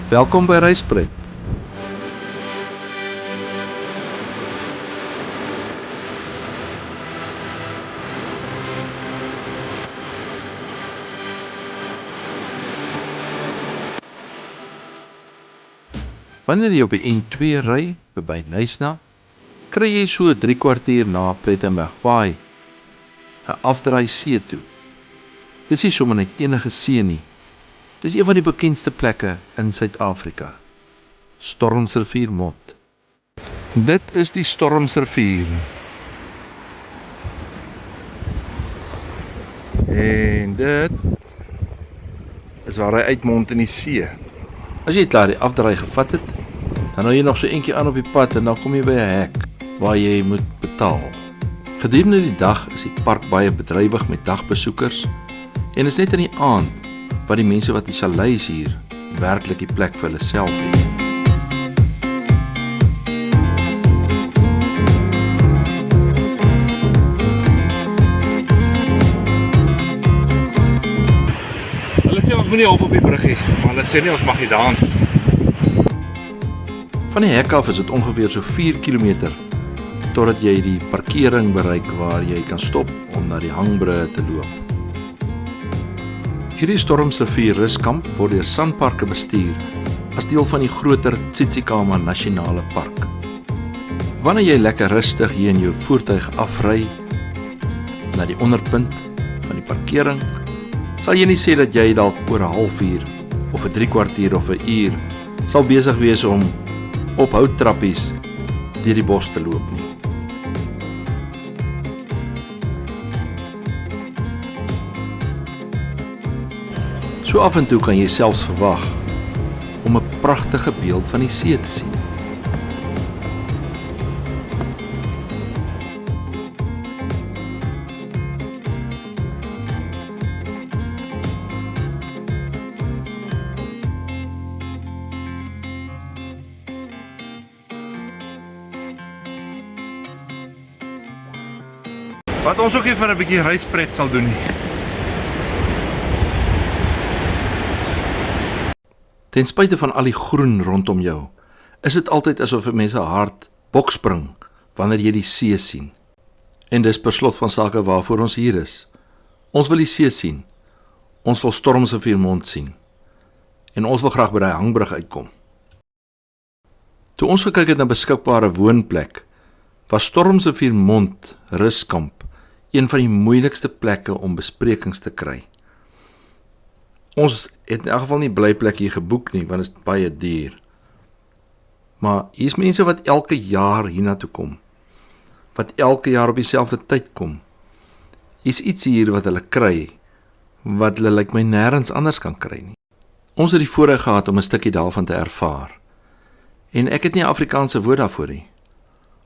Welkom by Reispret. Wanneer jy op die N2 ry, verby Nysna, kry jy so 3 kwartier na Plettenberg Baai 'n afdraai see toe. Dis nie sommer net enige see nie. Dis een van die bekendste plekke in Suid-Afrika. Stormsrivier Mond. Dit is die Stormsrivier. En dit is waar hy uitmond in die see. As jy klaar die afdraai gevat het, dan hou jy nog so eentjie aan op die pad en dan kom jy by 'n hek waar jy moet betaal. Gedurende die dag is die park baie bedrywig met dagbesoekers en is net in die aand wat die mense wat die chalets hier werklik die plek vir hulle self het. Hulle sê ons moet nie op die bruggie, maar hulle sê nie ons mag nie dans. Van die hek af is dit ongeveer so 4 km totdat jy die parkering bereik waar jy kan stop om na die hangbrug te loop. Hierdie Stormsrivier Ruskamp word deur Sanparks bestuur as deel van die groter Tsitsikamma Nasionale Park. Wanneer jy lekker rustig hier in jou voertuig afry na die onderpunt van die parkering, sal jy nie sê dat jy dalk oor 'n halfuur of 'n 3 kwartier of 'n uur sal besig wees om op houttrappies deur die bos te loop nie. So af en toe kan jy selfs verwag om 'n pragtige beeld van die see te sien. Wat ons ook hier vir 'n bietjie reispret sal doen nie. Ten spyte van al die groen rondom jou, is dit altyd asof 'n mens se hart bokspring wanneer jy die see sien. En dis per slot van sake waarvoor ons hier is. Ons wil die see sien. Ons wil Stormsrivier Mond sien. En ons wil graag by die hangbrug uitkom. Toe ons gekyk het na beskikbare woonplek, was Stormsrivier Mond Ruskamp een van die moeilikste plekke om besprekings te kry. Ons het in elk geval nie blyplek hier geboek nie, want dit is baie duur. Maar hier is mense wat elke jaar hiernatoe kom, wat elke jaar op dieselfde tyd kom. Hier is iets hier wat hulle kry, wat hulle lyk my nêrens anders kan kry nie. Ons het die voorreg gehad om 'n stukkie daarvan te ervaar. En ek het nie 'n Afrikaanse woord daarvoor nie.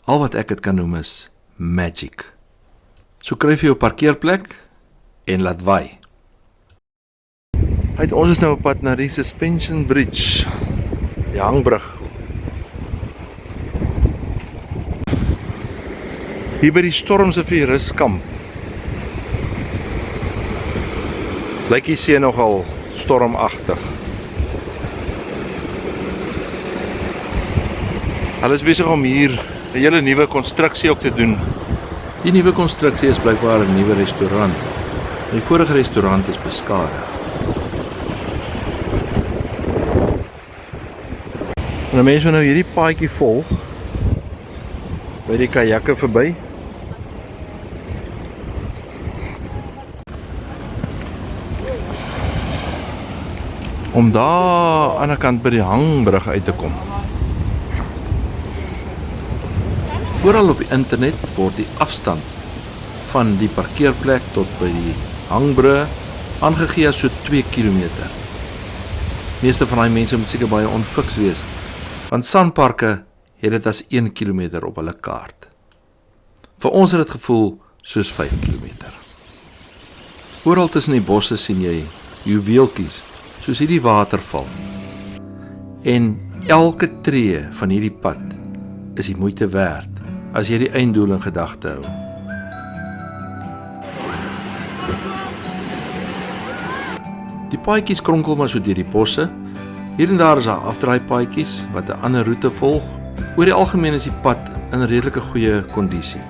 Al wat ek dit kan noem is magic. So kry jy jou parkeerplek en laat waai. Ons is nou op pad na die Suspension Bridge, die hangbrug. Hier by die Stormsrivier Ruskamp. Lyk die see nogal stormagtig. Hulle is besig om hier 'n hele nuwe konstruksie ook te doen. Die nuwe konstruksie is blykbaar 'n nuwe restaurant. Die vorige restaurant is beskadig. En mense moet nou hierdie paadjie volg by die kajakke verby. Om daar aan die ander kant by die hangbrug uit te kom. Oral op die internet word die afstand van die parkeerplek tot by die hangbrug aangegee as so 2 km. Meeste van die mense moet seker baie onfiks wees, want Sanparks het dit as 1 km op hulle kaart. Vir ons het dit gevoel soos 5 km. Oral tussen die bosse sien jy juweeltjies, soos hierdie waterval. En elke tree van hierdie pad is die moeite werd, as jy die einddoel in gedagte hou. Die paadjies kronkel maar so deur die bosse Hier en daar is daar afdraaipaadjies wat 'n ander roete volg. Oor die algemeen is die pad in redelike goeie kondisie.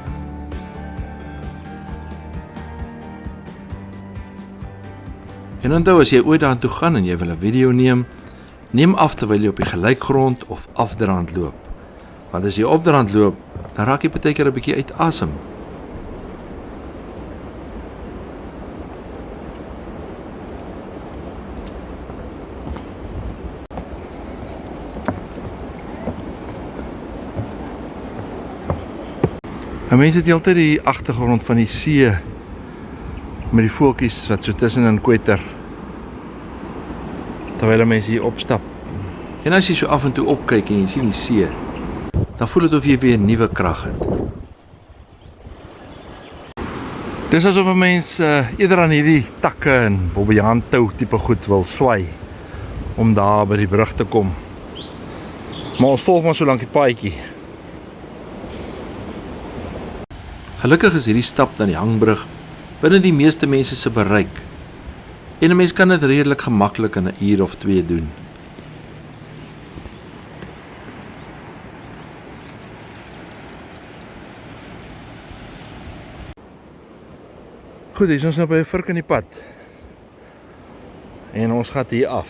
En onthou, as jy ooit daartoe gaan en jy wil 'n video neem af terwyl jy op die gelykgrond of afdraand loop. Want as jy opdraand loop, dan raak jy partykeer 'n bietjie uit asem. Mense het heeltyd die agtergrond van die see met die voeltjies wat so tussenin kwetter terwyl mense hier opstap. En as jy so af en toe opkyk en jy sien die see, dan voel dit of jy weer nuwe krag het. Dis asof 'n mens eerder aan hierdie takke en bobbejaan-tou tipe goed wil swai om daar by die brug te kom. Maar ons volg maar so lank die paadjie. Gelukkig is hierdie stap na die hangbrug binne die meeste mense se bereik. En 'n mens kan dit redelik gemaklik in 'n uur of 2 doen. Goed, hier is ons nou by 'n vurk in die pad. En ons gaan hier af.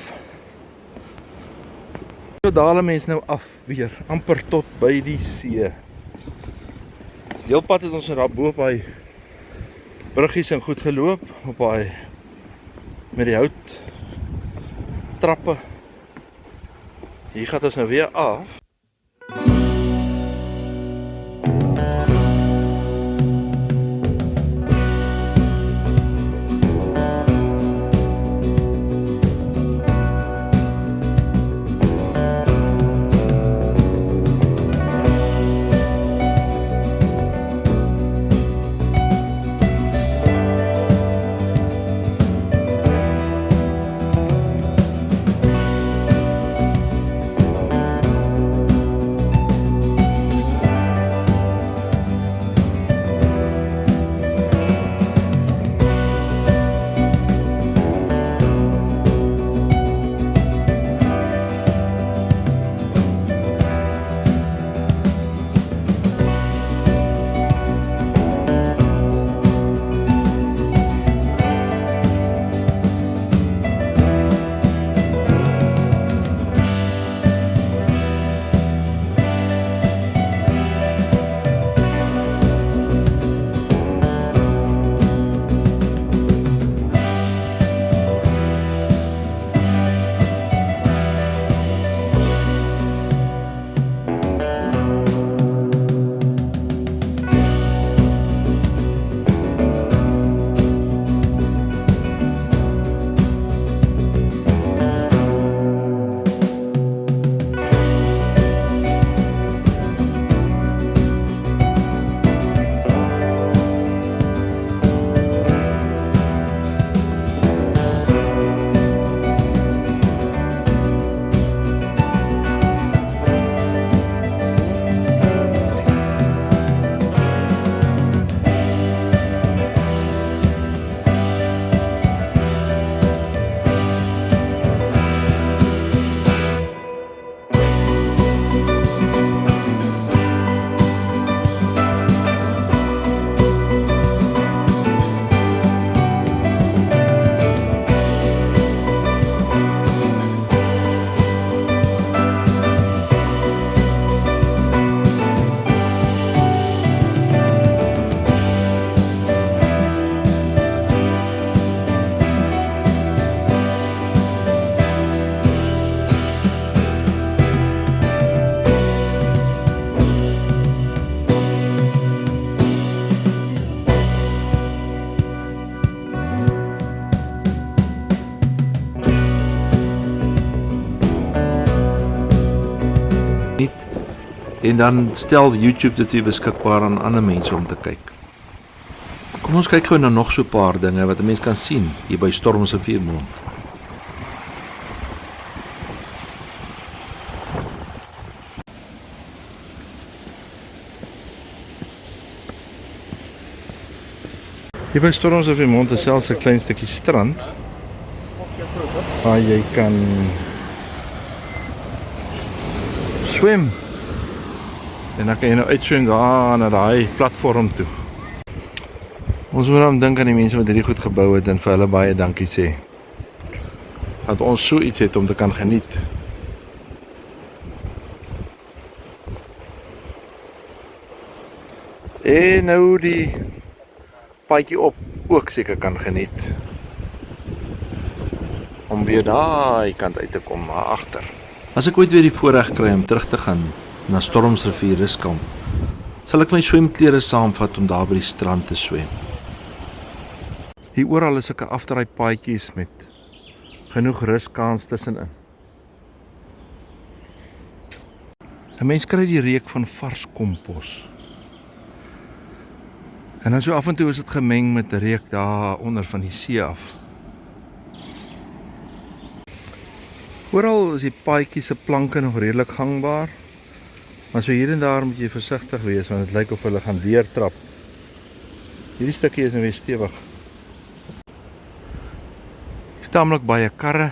So daal 'n mens nou af weer, amper tot by die see. Heel pad het ons daar bo op hy bruggies en goed geloop, op hy met die hout trappe. Hier gaan ons nou weer af. En dan stel YouTube dit weer beskikbaar aan ander mense om te kyk. Kom ons kyk gou na nog so 'n paar dinge wat 'n mens kan sien hier by Stormsriviermond. Hier by Stormsriviermond is selfs 'n klein stukkie strand waar jy kan swem. En dan kan jy nou uitswem daar na daai platform toe. Ons moet dan dink aan die mense wat hierdie goed gebou het en vir hulle baie dankie sê. Dat ons so iets het om te kan geniet. En nou die paadjie op ook seker kan geniet. Om weer daai kant uit te kom, maar agter. As ek ooit weer die voorreg kry om terug te gaan na Stormsrivier Ruskamp, sal ek my swemklere saamvat om daar by die strand te swem. Hier oral is sulke afdraai paadjies met genoeg ruskans tussenin. 'n Mens kry die reuk van vars kompos. En dan so af en toe is dit gemeng met reuk daar onder van die see af. Oral is die paadjies se planke nog redelik gangbaar. Maar so hier en daar moet jy versigtig wees, want dit lyk of hulle gaan weer trap. Hierdie stukkie is nou weer stewig. Hier is taamlik baie karre.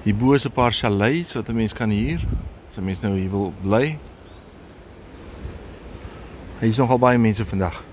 Hierbo is 'n paar chalets wat 'n mens kan huur, as 'n mens nou hier wil bly. Hier is nogal baie mense vandag.